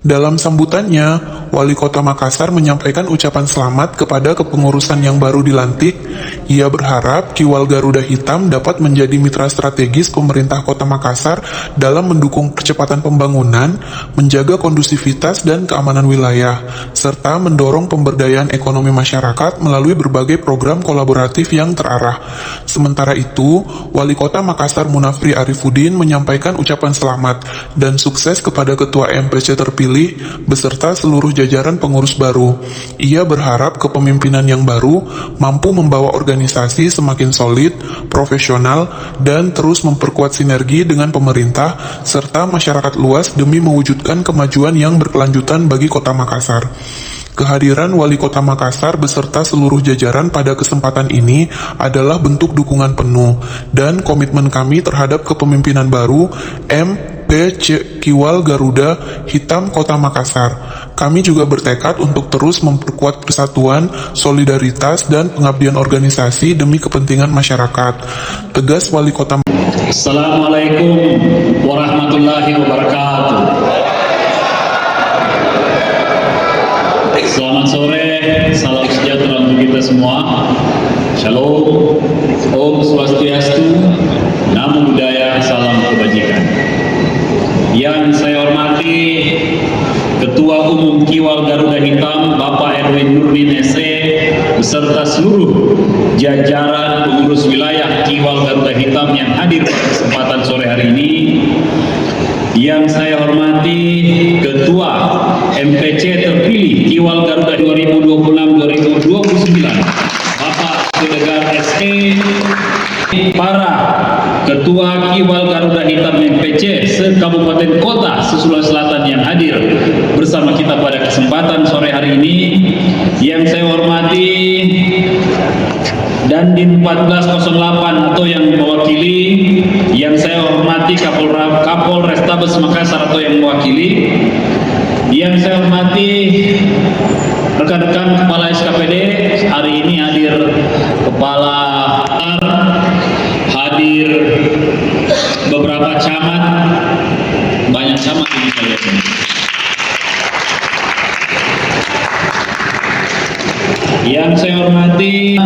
Dalam sambutannya, Wali Kota Makassar menyampaikan ucapan selamat kepada kepengurusan yang baru dilantik. Ia berharap Kiwal Garuda Hitam dapat menjadi mitra strategis pemerintah Kota Makassar dalam mendukung percepatan pembangunan, menjaga kondusivitas dan keamanan wilayah, serta mendorong pemberdayaan ekonomi masyarakat melalui berbagai program kolaboratif yang terarah. Sementara itu, Wali Kota Makassar Munafri Arifudin menyampaikan ucapan selamat dan sukses kepada Ketua MPC terpilih beserta seluruh jajaran pengurus baru. Ia berharap kepemimpinan yang baru mampu membawa organisasi semakin solid, profesional, dan terus memperkuat sinergi dengan pemerintah serta masyarakat luas demi mewujudkan kemajuan yang berkelanjutan bagi Kota Makassar. Kehadiran Wali Kota Makassar beserta seluruh jajaran pada kesempatan ini adalah bentuk dukungan penuh dan komitmen kami terhadap kepemimpinan baru MPC Kiwal Garuda Hitam Kota Makassar. Kami juga bertekad untuk terus memperkuat persatuan, solidaritas, dan pengabdian organisasi demi kepentingan masyarakat. Tegas Wali Kota. Assalamualaikum warahmatullahi wabarakatuh. Selamat sore, salam sejahtera untuk kita semua. Shalom, Om Swastiastu, Namo Buddhaya, salam kebajikan. Yang saya hormati Ketua Umum Kiwal Garuda Hitam Bapak Erwin Nurdin SE beserta seluruh jajaran pengurus wilayah Kiwal Garuda Hitam yang hadir pada kesempatan sore hari ini. Yang saya hormati Ketua MPC terpilih Kiwal Garuda 2026-2029 Bapak Sedegar SE, para Ketua Kiwal Garuda Hitam MPC se-Kabupaten Kota Sulawesi Selatan yang hadir bersama kita pada kesempatan sore hari ini. Yang saya hormati Dandim 1408 atau yang mewakili, yang saya hormati Kapol Restabes Makassar atau yang mewakili, yang saya hormati rekan-rekan Kepala SKPD, hari ini hadir Kepala, hadir beberapa camat, banyak camat ini saya lihat. Yang saya hormati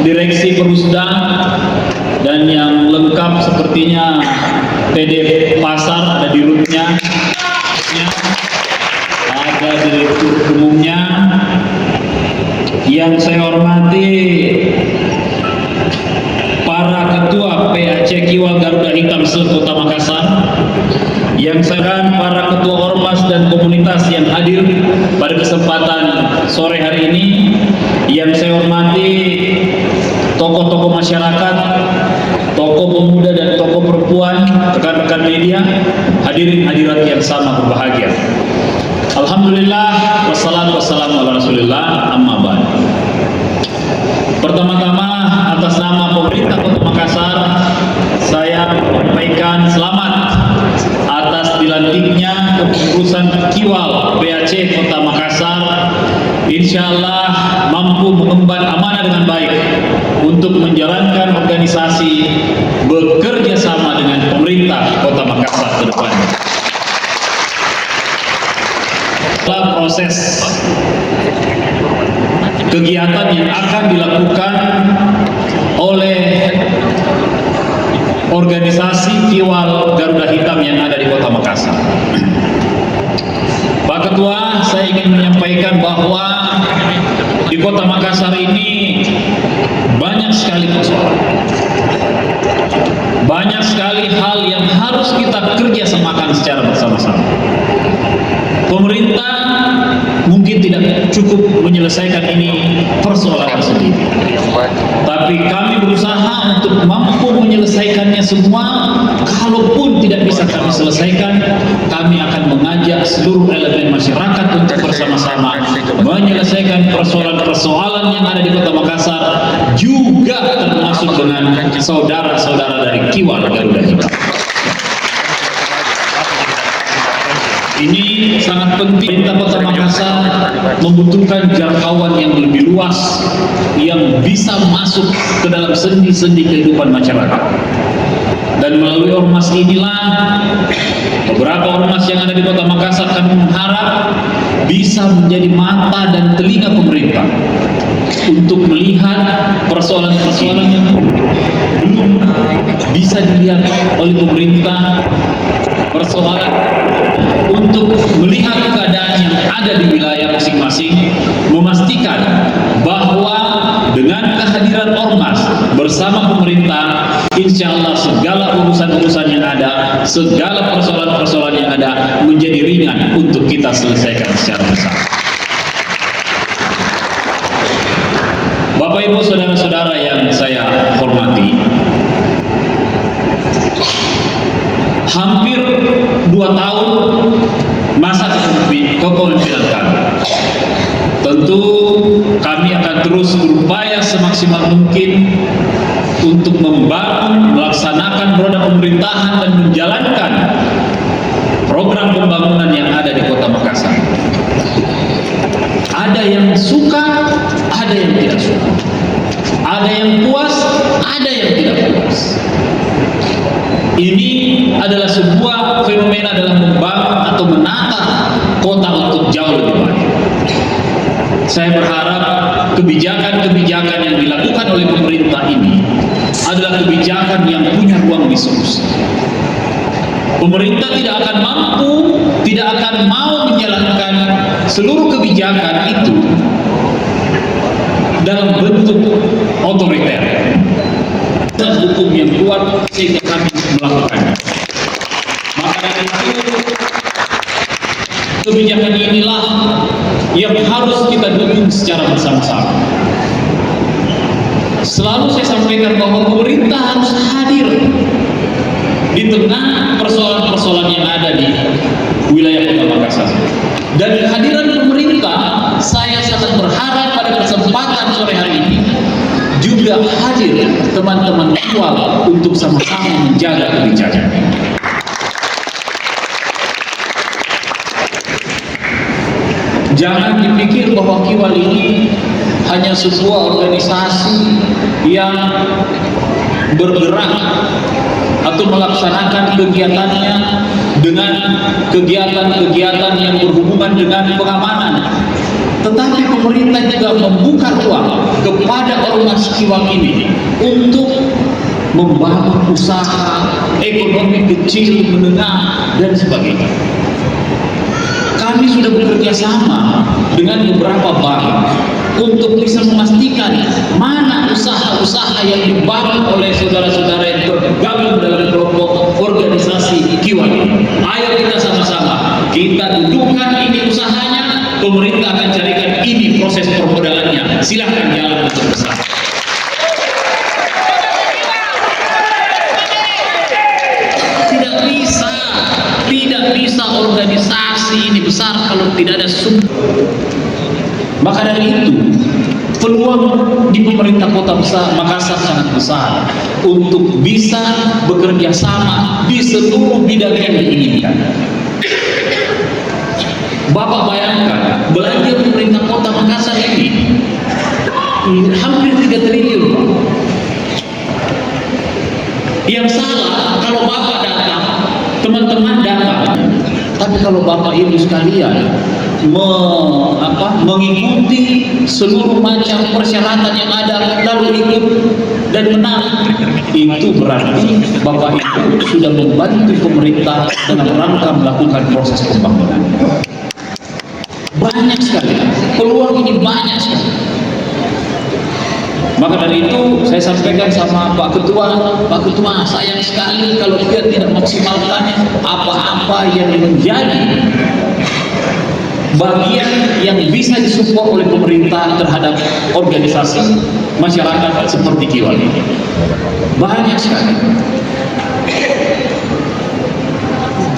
Direksi Perusda dan yang lengkap sepertinya PD Pasar ada di rootnya, ada Direktur Umumnya. Yang saya hormati para Ketua PAC Kiwal Garuda Hitam se-Kota Makassar. Yang saya para Ketua Ormas dan komunitas yang hadir pada kesempatan sore hari ini. Yang saya hormati tokoh-tokoh masyarakat, tokoh pemuda dan tokoh perempuan, rekan-rekan media, hadirin hadirat yang sama berbahagia. Alhamdulillah, wassalatu wassalamu ala Rasulillah, amma ba'd. Pertama-tama atas nama pemerintah Kota Makassar, saya menyampaikan selamat atas dilantiknya kepengurusan Kiwal PAC Kota Makassar. Insya Allah mampu mengemban amanah dengan baik untuk menjalankan organisasi bekerja sama dengan pemerintah Kota Makassar ke depan. Dalam proses kegiatan yang akan dilakukan oleh organisasi Kiwal Garuda Hitam yang ada di Kota Makassar. Pak Ketua, saya ingin menyampaikan bahwa di Kota Makassar ini banyak sekali persoalan, banyak sekali hal yang harus kita kerjasamakan secara bersama-sama. Pemerintah mungkin tidak cukup menyelesaikan ini persoalan sendiri, tapi kami berusaha untuk mampu menyelesaikannya semua. Kalaupun tidak bisa kami selesaikan, kami akan mengajak seluruh elemen masyarakat untuk bersama-sama menyelesaikan persoalan-persoalan yang ada di Kota Makassar, juga termasuk dengan saudara-saudara dari Kiwal Garuda Hitam. Ini sangat penting. Pemerintah Kota Makassar membutuhkan jangkauan yang lebih luas yang bisa masuk ke dalam sendi-sendi kehidupan masyarakat. Dan melalui ormas inilah beberapa ormas yang ada di Kota Makassar kami mengharap bisa menjadi mata dan telinga pemerintah untuk melihat persoalan-persoalan yang belum bisa dilihat oleh pemerintah, persoalan untuk melihat keadaan yang ada di wilayah masing-masing, memastikan bahwa dengan kehadiran ormas bersama pemerintah, insya Allah segala urusan-urusan yang ada, segala persoalan-persoalan yang ada menjadi ringan untuk kita selesaikan secara bersama. Bapak Ibu saudara-saudara yang saya hormati, hampir 2 tahun masa kepemimpinan kami. Tentu kami akan terus berupaya semaksimal mungkin untuk membangun, melaksanakan roda pemerintahan dan menjalankan program pembangunan yang ada di Kota Makassar. Ada yang suka, ada yang tidak suka. Ada yang puas, ada yang tidak puas. Ini adalah sebuah fenomena dalam membangun atau menata kota untuk jauh lebih baik. Saya berharap kebijakan-kebijakan yang dilakukan oleh pemerintah ini adalah kebijakan yang punya ruang diskusi. Pemerintah tidak akan mampu, tidak akan mau menjalankan seluruh kebijakan itu dalam bentuk otoriter. Hukum yang kuat sehingga kami melakukannya. Maka dari itu kebijakan inilah yang harus kita dukung secara bersama-sama. Selalu saya sampaikan bahwa pemerintah harus hadir di tengah persoalan-persoalan yang ada di wilayah Kota Makassar. Dan kehadiran pemerintah, saya sangat berharap pada kesempatan sore hari ini juga hadir teman-teman Kiwal untuk sama-sama menjaga kebijakan. Jangan dipikir bahwa Kiwal ini hanya sebuah organisasi yang bergerak atau melaksanakan kegiatannya dengan kegiatan-kegiatan yang berhubungan dengan pengamanan. Tetapi pemerintah juga membuka ruang kepada ormas Kiwal ini untuk membangun usaha ekonomi kecil, menengah, dan sebagainya. Kami sudah bekerja sama dengan beberapa bank untuk bisa memastikan mana usaha-usaha yang dibangun oleh saudara-saudara yang tergabung dalam kelompok organisasi Kiwal. Ayo kita sama-sama, kita dudukkan ini usahanya, pemerintah akan carikan ini proses permodalannya. Silahkan jalan untuk besar. Tidak bisa organisasi ini besar kalau tidak ada sumber. Maka dari itu, peluang di pemerintah Kota Makassar sangat besar untuk bisa bekerja sama di seluruh bidang yang diinginkan. Bapak bayangkan, belanja pemerintah Kota Makassar ini hampir 3 triliun. Yang salah kalau Bapak datang, teman-teman datang, tapi kalau Bapak Ibu sekalian mengikuti seluruh macam persyaratan yang ada lalu ikut dan menang, itu berarti Bapak Ibu sudah membantu pemerintah dalam rangka melakukan proses pembangunan. Banyak sekali peluang ini, banyak sekali. Maka dari itu saya sampaikan sama Pak Ketua, sayang sekali kalau dia tidak maksimalkan apa-apa yang menjadi bagian yang bisa disupport oleh pemerintah terhadap organisasi masyarakat seperti Kiwal ini. Banyak sekali.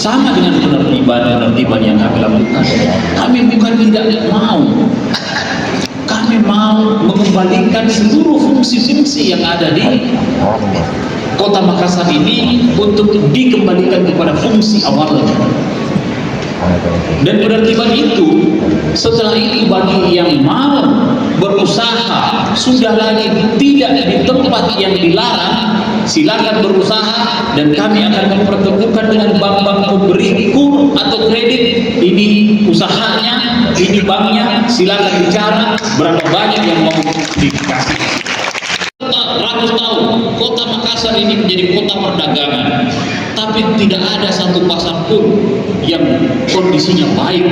Sama dengan penertiban yang kami lakukan. Kami bukan tidak mau. Kami mau mengembalikan seluruh fungsi-fungsi yang ada di Kota Makassar ini untuk dikembalikan kepada fungsi awalnya. Dan penertiban itu, setelah itu bagi yang mau berusaha sudah lagi tidak di tempat yang dilarang, silakan berusaha dan kami akan mempertemukan dengan bank-bank pemberi kur atau kredit. Ini usahanya, ini banknya, silakan bicara berapa banyak yang mau dikasih. Ratus tahun kota Makassar ini menjadi kota perdagangan, tapi tidak ada satu pasar pun yang kondisinya baik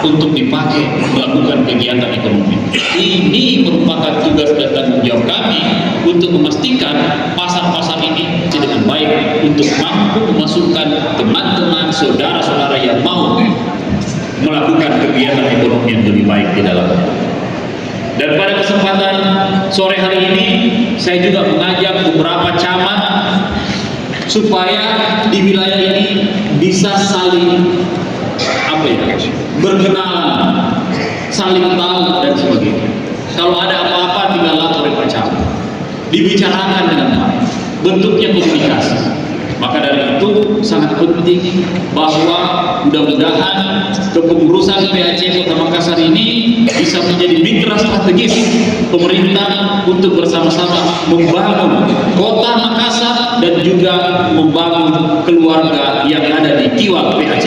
untuk dipakai melakukan kegiatan ekonomi. Ini merupakan tugas dan tanggung jawab kami untuk memastikan pasar-pasar ini dengan baik untuk mampu memasukkan teman-teman, saudara-saudara yang mau melakukan kegiatan ekonomi yang lebih baik di dalamnya. Dan pada kesempatan sore hari ini saya juga mengajak beberapa camat supaya di wilayah ini bisa saling berkenalan, saling tahu dan sebagainya. Kalau ada apa-apa tinggal laporin Pak Camat, dibicarakan dengan baik, bentuknya komunikasi. Maka dari itu sangat penting bahwa mudah-mudahan kepengurusan PAC Kota Makassar ini bisa menjadi mitra strategis pemerintah untuk bersama-sama membangun Kota Makassar dan juga membangun keluarga yang ada di Kiwal PAC.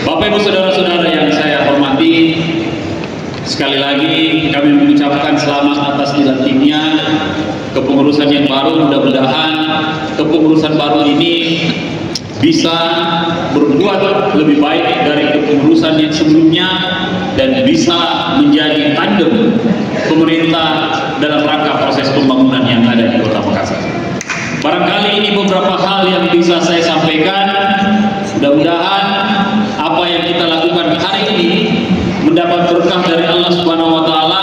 Bapak Ibu saudara-saudara yang saya hormati, sekali lagi kami mengucapkan selamat atas dilantiknya kepengurusan yang baru. Mudah-mudahan kepengurusan baru ini bisa berbuat lebih baik dari kepengurusan yang sebelumnya dan bisa menjadi tandem pemerintah dalam rangka proses pembangunan yang ada di Kota Makassar. Barangkali ini beberapa hal yang bisa saya sampaikan. Mudah-mudahan apa yang kita lakukan hari ini mendapat berkah dari Allah Subhanahu wa taala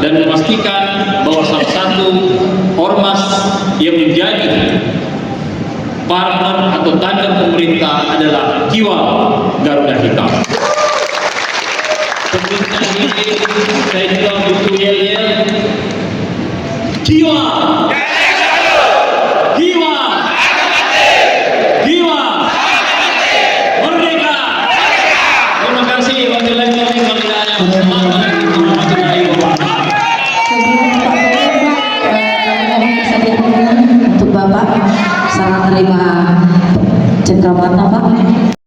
dan memastikan bahwa salah satu ormas yang menjadi partner atau tandem pemerintah adalah Kiwal Garuda Hitam. Pemerintah ini saya juga butuh